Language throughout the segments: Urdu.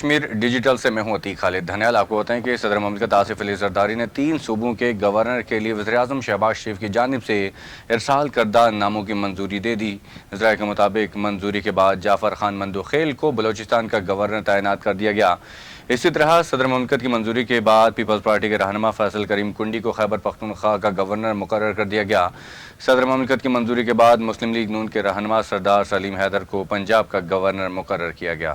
کشمیر ڈیجیٹل سے میں ہوں عتیق خالد دھنیال۔ آپ کو بتائیں کہ صدر مملکت آصف علی زرداری نے 3 صوبوں کے گورنر کے لیے وزیراعظم شہباز شریف کی جانب سے ارسال کردہ ناموں کی منظوری دے دی۔ ذرائع کے مطابق منظوری کے بعد جعفر خان مندوخیل کو بلوچستان کا گورنر تعینات کر دیا گیا۔ اسی طرح صدر مملکت کی منظوری کے بعد پیپلز پارٹی کے رہنما فیصل کریم کنڈی کو خیبر پختونخوا کا گورنر مقرر کر دیا گیا۔ صدر مملکت کی منظوری کے بعد مسلم لیگ نون کے رہنما سردار سلیم حیدر کو پنجاب کا گورنر مقرر کیا گیا۔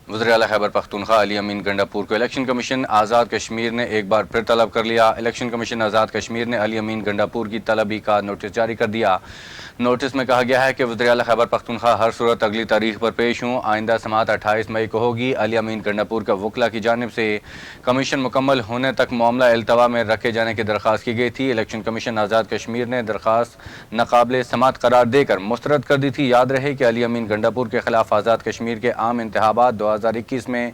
وزیر اعلیٰ خیبر پختونخوا علی امین گنڈاپور کو الیکشن کمیشن آزاد کشمیر نے ایک بار پھر طلب کر لیا۔ الیکشن کمیشن آزاد کشمیر نے علی امین گنڈاپور کی طلبی کا نوٹس جاری کر دیا۔ نوٹس میں کہا گیا ہے کہ وزیر اعلیٰ خیبر پختونخوا ہر صورت اگلی تاریخ پر پیش ہوں۔ آئندہ سماعت 28 مئی کو ہوگی۔ علی امین گنڈاپور کا وکلا کی جانب سے کمیشن مکمل ہونے تک معاملہ التوا میں رکھے جانے کی درخواست کی گئی تھی۔ الیکشن کمیشن آزاد کشمیر نے درخواست ناقابل سماعت قرار دے کر مسترد کر دی تھی۔ یاد رہے کہ علی امین گنڈاپور کے خلاف آزاد کشمیر کے عام انتخابات 2021 میں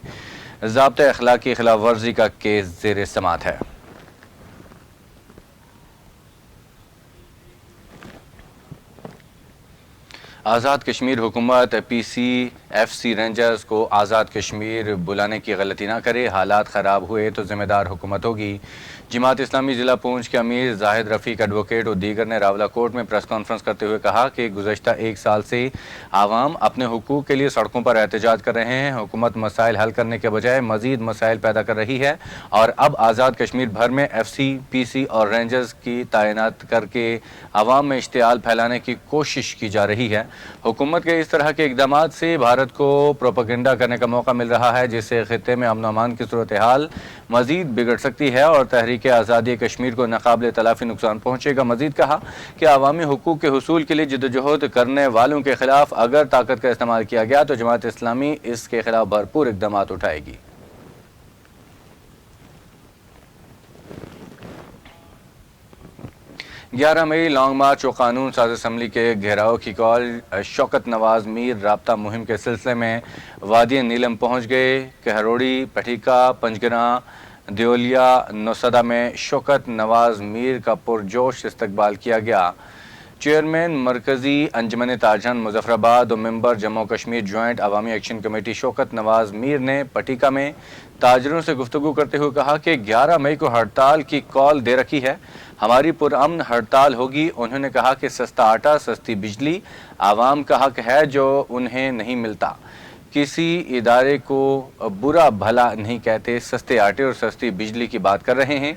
ضابطۂ اخلاق کی خلاف ورزی کا کیس زیر سماعت ہے۔ آزاد کشمیر حکومت پی سی ایف سی رینجرز کو آزاد کشمیر بلانے کی غلطی نہ کرے۔ حالات خراب ہوئے تو ذمہ دار حکومت ہوگی۔ جماعت اسلامی ضلع پونچھ کے امیر زاہد رفیق ایڈوکیٹ اور دیگر نے راولہ کوٹ میں پریس کانفرنس کرتے ہوئے کہا کہ گزشتہ 1 سال سے عوام اپنے حقوق کے لیے سڑکوں پر احتجاج کر رہے ہیں۔ حکومت مسائل حل کرنے کے بجائے مزید مسائل پیدا کر رہی ہے اور اب آزاد کشمیر بھر میں ایف سی، پی سی اور رینجرز کی تعینات کر کے عوام میں اشتعال پھیلانے کی کوشش کی جا رہی ہے۔ حکومت کے اس طرح کے اقدامات سے بھارت کو پروپیگنڈا کرنے کا موقع مل رہا ہے، جس سے خطے میں امن و امان کی صورتحال مزید بگڑ سکتی ہے اور تحریک آزادی کشمیر کو ناقابل تلافی نقصان پہنچے گا۔ مزید کہا کہ عوامی حقوق کے حصول کے لیے جدوجہد کرنے والوں کے خلاف اگر طاقت کا استعمال کیا گیا تو جماعت اسلامی اس کے خلاف بھرپور اقدامات اٹھائے گی۔ 11 مئی لانگ مارچ و قانون ساز اسمبلی کے گھیراؤ کی کال۔ شوکت نواز میر رابطہ مہم کے سلسلے میں وادی نیلم پہنچ گئے۔ کہروڑی، پٹھیکا، پنجگراں، دیولیا، نوسدا میں شوکت نواز میر کا پرجوش استقبال کیا گیا۔ چیئرمین مرکزی انجمن تاجران مظفر آباد اور ممبر جموں کشمیر جوائنٹ عوامی ایکشن کمیٹی شوکت نواز میر نے پٹھیکا میں تاجروں سے گفتگو کرتے ہوئے کہا کہ 11 مئی کو ہڑتال کی کال دے رکھی ہے، ہماری پرامن ہڑتال ہوگی۔ انہوں نے کہا کہ سستا آٹا، سستی بجلی عوام کا حق ہے جو انہیں نہیں ملتا۔ کسی ادارے کو برا بھلا نہیں کہتے، سستے آٹے اور سستی بجلی کی بات کر رہے ہیں۔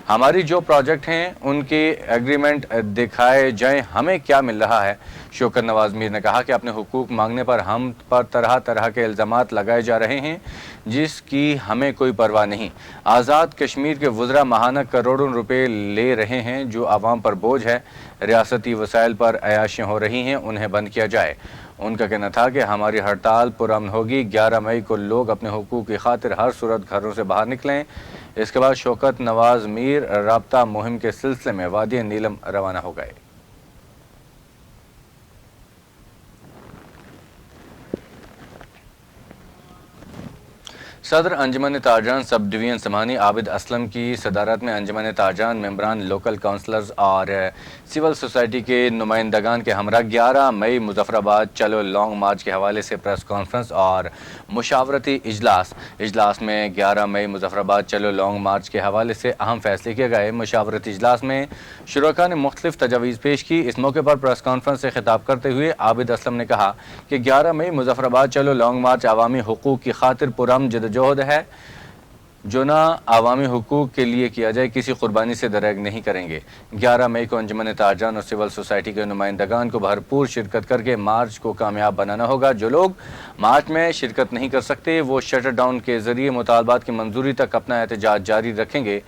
ہماری جو پروجیکٹ ہیں ان کے ایگریمنٹ دکھائے جائیں، ہمیں کیا مل رہا ہے۔ شوکت نواز میر نے کہا کہ اپنے حقوق مانگنے پر ہم پر طرح طرح کے الزامات لگائے جا رہے ہیں جس کی ہمیں کوئی پرواہ نہیں۔ آزاد کشمیر کے وزراء ماہانہ کروڑوں روپے لے رہے ہیں جو عوام پر بوجھ ہے۔ ریاستی وسائل پر عیاشیاں ہو رہی ہیں، انہیں بند کیا جائے۔ ان کا کہنا تھا کہ ہماری ہڑتال پرامن ہوگی۔ 11 مئی کو لوگ اپنے حقوق کی خاطر ہر صورت گھروں سے باہر نکلیں۔ اس کے بعد شوکت نواز میر رابطہ مہم کے سلسلے میں وادی نیلم روانہ ہو گئے۔ صدر انجمن تاجران سب ڈویژن سمانی عابد اسلم کی صدارت میں انجمن تاجران ممبران، لوکل کونسلرز اور سول سوسائٹی کے نمائندگان کے ہمراہ 11 مئی مظفر آباد چلو لانگ مارچ کے حوالے سے پریس کانفرنس اور مشاورتی اجلاس میں 11 مئی مظفر آباد چلو لانگ مارچ کے حوالے سے اہم فیصلے کیے گئے۔ مشاورتی اجلاس میں شرکاء نے مختلف تجاویز پیش کی۔ اس موقع پر پریس کانفرنس سے خطاب کرتے ہوئے عابد اسلم نے کہا کہ 11 مئی مظفر آباد چلو لانگ مارچ عوامی حقوق کی خاطر پرامن جدوجہد ہے، جو نہ عوامی حقوق کے لیے کیا جائے کسی قربانی سے دریغ نہیں کریں گے۔ 11 مئی کو انجمن تاجران اور سول سوسائٹی کے نمائندگان کو بھرپور شرکت کر کے مارچ کو کامیاب بنانا ہوگا۔ جو لوگ مارچ میں شرکت نہیں کر سکتے وہ شٹر ڈاؤن کے ذریعے مطالبات کی منظوری تک اپنا احتجاج جاری رکھیں گے۔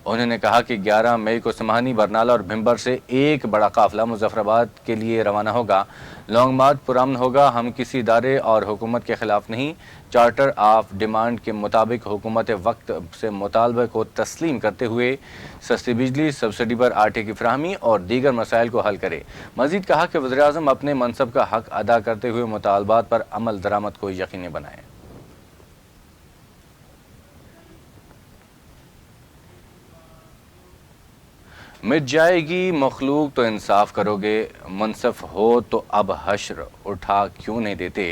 انہوں نے کہا کہ 11 مئی کو سمہانی، برنالہ اور بھمبر سے ایک بڑا قافلہ مظفر آباد کے لیے روانہ ہوگا۔ لانگ مارچ پرامن ہوگا، ہم کسی ادارے اور حکومت کے خلاف نہیں۔ چارٹر آف ڈیمانڈ کے مطابق حکومت وقت سے مطالبے کو تسلیم کرتے ہوئے سستی بجلی، سبسڈی پر آٹے کی فراہمی اور دیگر مسائل کو حل کرے۔ مزید کہا کہ وزیراعظم اپنے منصب کا حق ادا کرتے ہوئے مطالبات پر عمل درآمد کو یقینی بنائیں۔ مٹ جائے گی مخلوق تو انصاف کرو گے، منصف ہو تو اب حشر اٹھا کیوں نہیں دیتے۔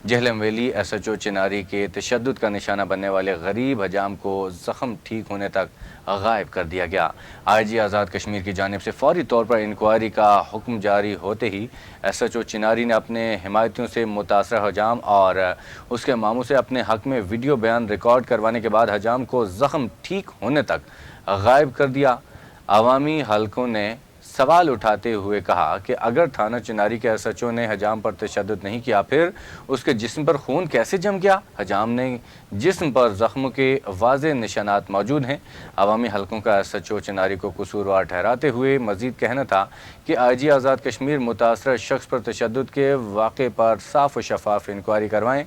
جہلم ویلی ایس ایچ او چناری کے تشدد کا نشانہ بننے والے غریب حجام کو زخم ٹھیک ہونے تک غائب کر دیا گیا۔ آئی جی آزاد کشمیر کی جانب سے فوری طور پر انکوائری کا حکم جاری ہوتے ہی ایس ایچ او چناری نے اپنے حمایتیوں سے متاثرہ حجام اور اس کے ماموں سے اپنے حق میں ویڈیو بیان ریکارڈ کروانے کے بعد حجام کو زخم ٹھیک ہونے تک غائب کر دیا۔ عوامی حلقوں نے سوال اٹھاتے ہوئے کہا کہ اگر تھانہ چناری کے ایس ایچ او نے حجام پر تشدد نہیں کیا، پھر اس کے جسم پر خون کیسے جم گیا؟ حجام نے جسم پر زخموں کے واضح نشانات موجود ہیں۔ عوامی حلقوں کا ایس ایچ او چناری کو قصوروار ٹھہراتے ہوئے مزید کہنا تھا کہ آئی جی آزاد کشمیر متاثرہ شخص پر تشدد کے واقعے پر صاف و شفاف انکوائری کروائیں،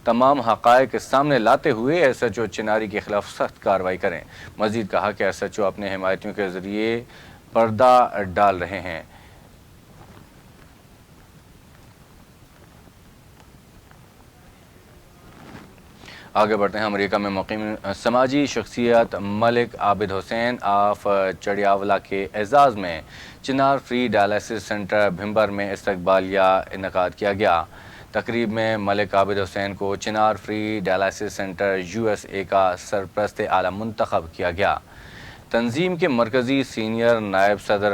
تمام حقائق سامنے لاتے ہوئے ایس ایچ او چناری کے خلاف سخت کارروائی کریں۔ مزید کہا کہ ایس ایچ او اپنے حمایتیوں کے ذریعے پردہ ڈال رہے ہیں۔ آگے بڑھتے ہیں۔ امریکہ میں مقیم سماجی شخصیت ملک عابد حسین آف چڑیاولا کے اعزاز میں چنار فری ڈائلسس سینٹر بھمبر میں استقبالیہ انعقاد کیا گیا۔ تقریب میں ملک عابد حسین کو چنار free dialysis centre U S A کا سرپرست اعلیٰ منتخب کیا گیا۔ تنظیم کے مرکزی سینئر نائب صدر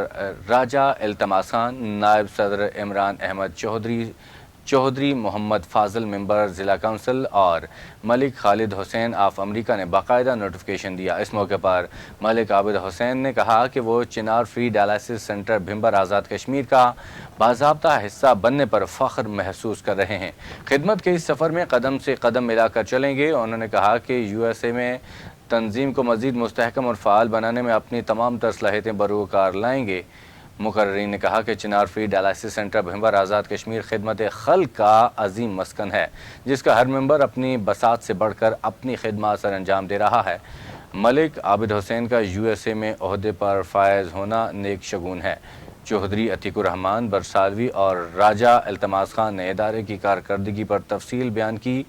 راجہ التماس خان، نائب صدر عمران احمد چودھری محمد فاضل ممبر ضلع کونسل اور ملک خالد حسین آف امریکہ نے باقاعدہ نوٹیفیکیشن دیا۔ اس موقع پر ملک عابد حسین نے کہا کہ وہ چنار free dialysis centre Bhimber Azad Kashmir کا باضابطہ حصہ بننے پر فخر محسوس کر رہے ہیں۔ خدمت کے اس سفر میں قدم سے قدم ملا کر چلیں گے۔ انہوں نے کہا کہ یو ایس اے میں تنظیم کو مزید مستحکم اور فعال بنانے میں اپنی تمام تر صلاحیتیں بروکار لائیں گے۔ مقررین نے کہا کہ چنار free dialysis centre Bhimber Azad Kashmir خدمت خلق کا عظیم مسکن ہے، جس کا ہر ممبر اپنی بساط سے بڑھ کر اپنی خدمات سر انجام دے رہا ہے۔ ملک عابد حسین کا یو ایس اے میں عہدے پر فائز ہونا نیک شگون ہے۔ چودھری عتیق الرحمان برسالوی اور راجہ التماس خان نے ادارے کی کارکردگی پر تفصیل بیان کی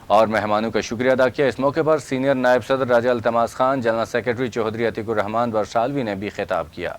اور مہمانوں کا شکریہ ادا کیا۔ اس موقع پر سینئر نائب صدر راجہ التماس خان، جنرل سیکرٹری چودھری عتیق الرحمان برسالوی نے بھی خطاب کیا۔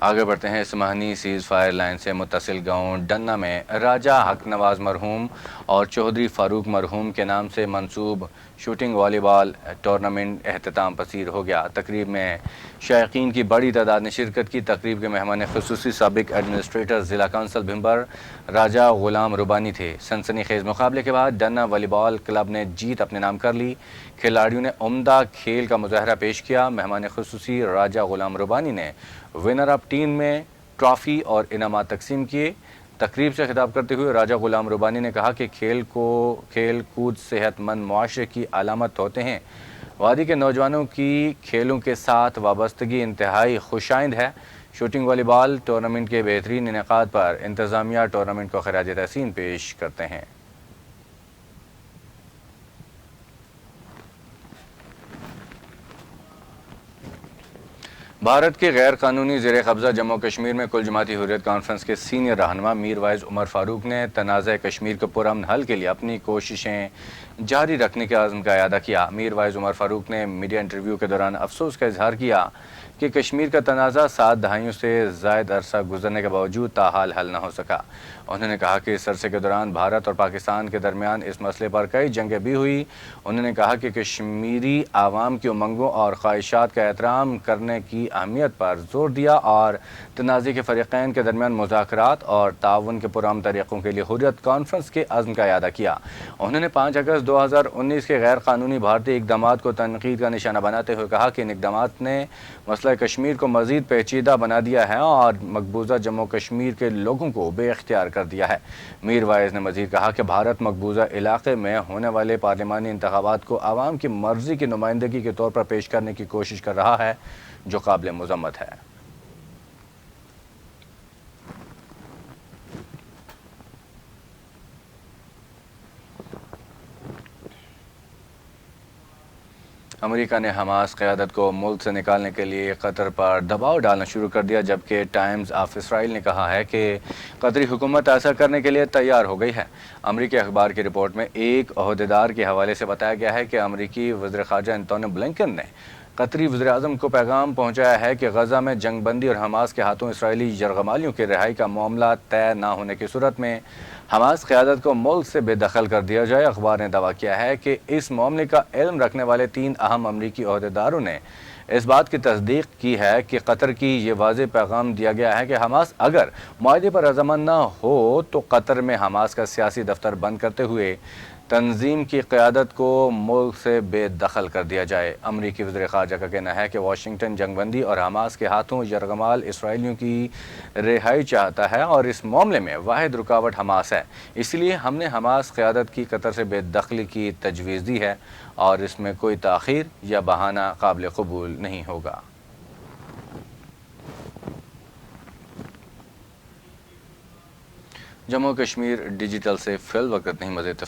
آگے بڑھتے ہیں۔ اسمہانی سیز فائر لائن سے متصل گاؤں ڈنہ میں راجہ حق نواز مرحوم اور چودھری فاروق مرحوم کے نام سے منسوب شوٹنگ والی بال ٹورنامنٹ اختتام پذیر ہو گیا۔ تقریب میں شائقین کی بڑی تعداد نے شرکت کی۔ تقریب کے مہمان خصوصی سابق ایڈمنسٹریٹر ضلع کونسل بھمبر راجہ غلام ربانی تھے۔ سنسنی خیز مقابلے کے بعد ڈنہ والی بال کلب نے جیت اپنے نام کر لی۔ کھلاڑیوں نے عمدہ کھیل کا مظاہرہ پیش کیا۔ مہمان خصوصی راجہ غلام ربانی نے ونر اپ ٹیم میں ٹرافی اور انعامات تقسیم کیے۔ تقریب سے خطاب کرتے ہوئے راجہ غلام ربانی نے کہا کہ کھیل کود صحت مند معاشرے کی علامت ہوتے ہیں۔ وادی کے نوجوانوں کی کھیلوں کے ساتھ وابستگی انتہائی خوش آئند ہے۔ شوٹنگ والی بال ٹورنامنٹ کے بہترین انعقاد پر انتظامیہ ٹورنامنٹ کو خراج تحسین پیش کرتے ہیں۔ بھارت کے غیر قانونی زیر قبضہ جموں کشمیر میں کل جماعتی حریت کانفرنس کے سینئر رہنما میر وائز عمر فاروق نے تنازع کشمیر کے پرامن حل کے لیے اپنی کوششیں جاری رکھنے کے عزم کا اعادہ کیا۔ میر وائز عمر فاروق نے میڈیا انٹرویو کے دوران افسوس کا اظہار کیا کہ کشمیر کا تنازع 7 دہائیوں سے زائد عرصہ گزرنے کے باوجود تاحال حل نہ ہو سکا۔ انہوں نے کہا کہ اس عرصے کے دوران بھارت اور پاکستان کے درمیان اس مسئلے پر کئی جنگیں بھی ہوئی۔ انہوں نے کہا کہ کشمیری عوام کی امنگوں اور خواہشات کا احترام کرنے کی اہمیت پر زور دیا اور تنازع کے فریقین کے درمیان مذاکرات اور تعاون کے پرامن طریقوں کے لیے حریت کانفرنس کے عزم کا اعادہ کیا۔ انہوں نے 5 اگست 2019 کے غیر قانونی بھارتی اقدامات کو تنقید کا نشانہ بناتے ہوئے کہا کہ ان اقدامات نے مسئلہ کشمیر کو مزید پیچیدہ بنا دیا ہے اور مقبوضہ جموں کشمیر کے لوگوں کو بے اختیار کر دیا ہے۔ میر وائز نے مزید کہا کہ بھارت مقبوضہ علاقے میں ہونے والے پارلیمانی انتخابات کو عوام کی مرضی کی نمائندگی کے طور پر پیش کرنے کی کوشش کر رہا ہے، جو قابل مذمت ہے۔ امریکہ نے حماس قیادت کو ملک سے نکالنے کے لیے قطر پر دباؤ ڈالنا شروع کر دیا، جبکہ ٹائمز آف اسرائیل نے کہا ہے کہ قطری حکومت ایسا کرنے کے لیے تیار ہو گئی ہے۔ امریکی اخبار کی رپورٹ میں ایک عہدیدار کے حوالے سے بتایا گیا ہے کہ امریکی وزیر خارجہ انتونی بلنکن نے قطری وزیر اعظم کو پیغام پہنچایا ہے کہ غزہ میں جنگ بندی اور حماس کے ہاتھوں اسرائیلی یرغمالیوں کی رہائی کا معاملہ طے نہ ہونے کی صورت میں حماس قیادت کو ملک سے بے دخل کر دیا جائے۔ اخبار نے دعویٰ کیا ہے کہ اس معاملے کا علم رکھنے والے 3 اہم امریکی عہدیداروں نے اس بات کی تصدیق کی ہے کہ قطر کی یہ واضح پیغام دیا گیا ہے کہ حماس اگر معاہدے پر رضامند نہ ہو تو قطر میں حماس کا سیاسی دفتر بند کرتے ہوئے تنظیم کی قیادت کو ملک سے بے دخل کر دیا جائے۔ امریکی وزیر خارجہ کا کہنا ہے کہ واشنگٹن جنگ بندی اور حماس کے ہاتھوں یرغمال اسرائیلیوں کی رہائی چاہتا ہے اور اس معاملے میں واحد رکاوٹ حماس ہے، اس لیے ہم نے حماس قیادت کی قطر سے بے دخلی کی تجویز دی ہے اور اس میں کوئی تاخیر یا بہانہ قابل قبول نہیں ہوگا۔ جموں کشمیر ڈیجیٹل سے فی الوقت نہیں، مزید تفصیل